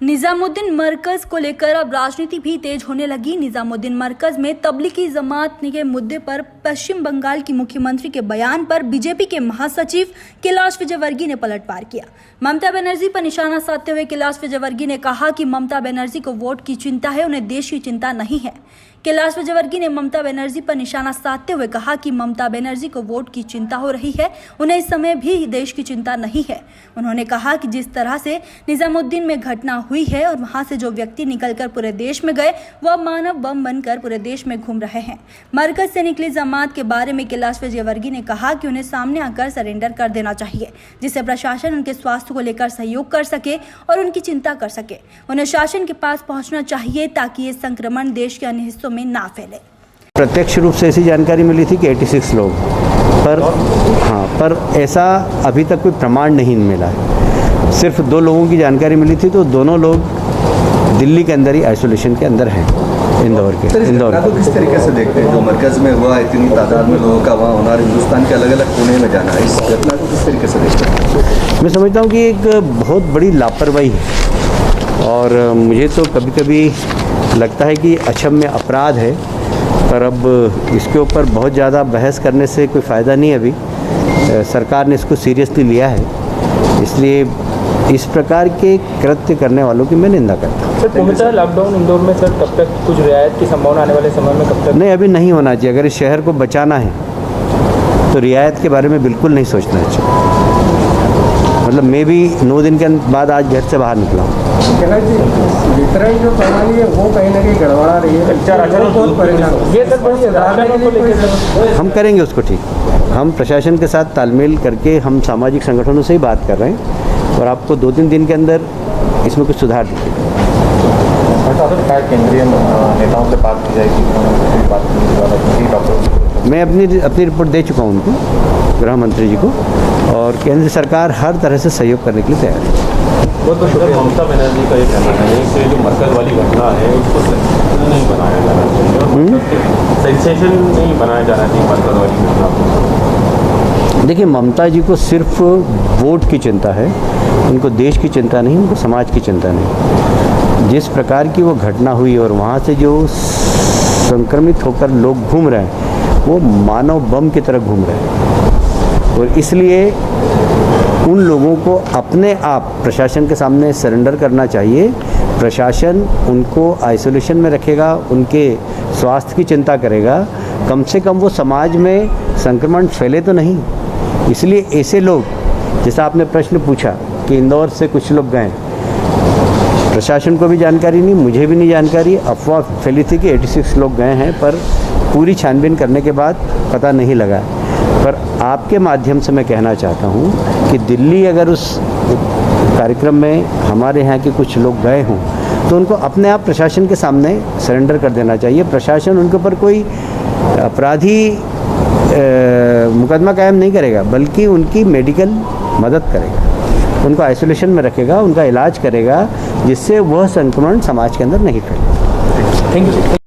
निजामुद्दीन मरकज को लेकर अब राजनीति भी तेज होने लगी। निजामुद्दीन मरकज में तबलीगी जमात के मुद्दे पर पश्चिम बंगाल की मुख्यमंत्री के बयान पर बीजेपी के महासचिव कैलाश विजयवर्गीय ने पलटवार किया। ममता बनर्जी पर निशाना साधते हुए कैलाश विजयवर्गीय ने कहा कि ममता बनर्जी को वोट की चिंता है, उन्हें देश की चिंता नहीं है। कैलाश विजयवर्गीय ने ममता बनर्जी पर निशाना साधते हुए कहा कि ममता बनर्जी को वोट की चिंता हो रही है, उन्हें इस समय भी देश की चिंता नहीं है। उन्होंने कहा कि जिस तरह से निजामुद्दीन में घटना हुई है और वहां से जो व्यक्ति निकलकर पूरे देश में गए वह मानव बम बनकर पूरे देश में घूम रहे हैं। मरकज से निकली जमात के बारे में कैलाश विजयवर्गीय ने कहा कि उन्हें सामने आकर सरेंडर कर देना चाहिए, जिससे प्रशासन उनके स्वास्थ्य को लेकर सहयोग कर सके और उनकी चिंता कर सके। उन्हें शासन के पास पहुंचना चाहिए ताकि ये संक्रमण देश के अन्य हिस्सों में ना फैले। प्रत्यक्ष रूप से ऐसी जानकारी मिली थी कि 86 लोग पर ऐसा अभी तक कोई प्रमाण नहीं मिला है। सिर्फ 2 लोगों की जानकारी मिली थी, तो दोनों लोग दिल्ली के अंदर ही आइसोलेशन के अंदर हैं, इंदौर के। इंदौर को किस तरीके से देखते हैं? जो मरकज में हुआ, इतनी तादाद में लोगों का वहाँ होना और हिंदुस्तान के अलग अलग कोने में जाना, इस घटना को किस तरीके से देखते हैं? मैं समझता हूँ कि एक बहुत बड़ी लापरवाही है और मुझे तो कभी कभी लगता है कि अक्षम्य अपराध है, पर अब इसके ऊपर बहुत ज़्यादा बहस करने से कोई फ़ायदा नहीं। अभी सरकार ने इसको सीरियसली लिया है, इसलिए इस प्रकार के कृत्य करने वालों की मैं निंदा करता हूँ। सर, पहुंचा लॉकडाउन इंदौर में सर, कब तक कुछ रियायत की संभावना आने वाले समय में कब तक? नहीं, अभी नहीं होना चाहिए। अगर इस शहर को बचाना है तो रियायत के बारे में बिल्कुल नहीं सोचना चाहिए। मतलब मैं भी 9 दिन के बाद आज घर से बाहर निकला हूँ। वितरण जो प्रणाली है वो कहीं ना कहीं गड़बड़ा रही है। हम करेंगे उसको ठीक। हम प्रशासन के साथ तालमेल करके हम सामाजिक संगठनों से ही बात कर रहे हैं और आपको 2-3 दिन के अंदर इसमें कुछ सुधार दिखेगा। केंद्रीय नेताओं से बात की जाएगी? मैं अपनी रिपोर्ट दे चुका हूँ उनको, गृह मंत्री जी को, और केंद्र सरकार हर तरह से सहयोग करने के लिए तैयार है। वो तो ममता बनर्जी का ये कहना है कि जो मरकज वाली घटना है उसको सेंसेशन नहीं बनाया जाना चाहिए, सेंसेशन नहीं बनाया जाना चाहिए मरकज वाली घटना को। देखिए, ममता जी को सिर्फ वोट की चिंता है, उनको देश की चिंता नहीं, उनको समाज की चिंता नहीं। जिस प्रकार की वो घटना हुई और वहाँ से जो संक्रमित होकर लोग घूम रहे हैं वो मानव बम की तरह घूम रहे हैं, और इसलिए उन लोगों को अपने आप प्रशासन के सामने सरेंडर करना चाहिए। प्रशासन उनको आइसोलेशन में रखेगा, उनके स्वास्थ्य की चिंता करेगा, कम से कम वो समाज में संक्रमण फैले तो नहीं। इसलिए ऐसे लोग, जैसा आपने प्रश्न पूछा कि इंदौर से कुछ लोग गए, प्रशासन को भी जानकारी नहीं, मुझे भी नहीं जानकारी, अफवाह फैली थी कि 86 लोग गए हैं, पर पूरी छानबीन करने के बाद पता नहीं लगा। पर आपके माध्यम से मैं कहना चाहता हूँ कि दिल्ली अगर उस कार्यक्रम में हमारे यहाँ के कुछ लोग गए हों तो उनको अपने आप प्रशासन के सामने सरेंडर कर देना चाहिए। प्रशासन उनके ऊपर कोई अपराधी मुकदमा कायम नहीं करेगा, बल्कि उनकी मेडिकल मदद करेगा, उनको आइसोलेशन में रखेगा, उनका इलाज करेगा, जिससे वह संक्रमण समाज के अंदर नहीं फैले। Thank you.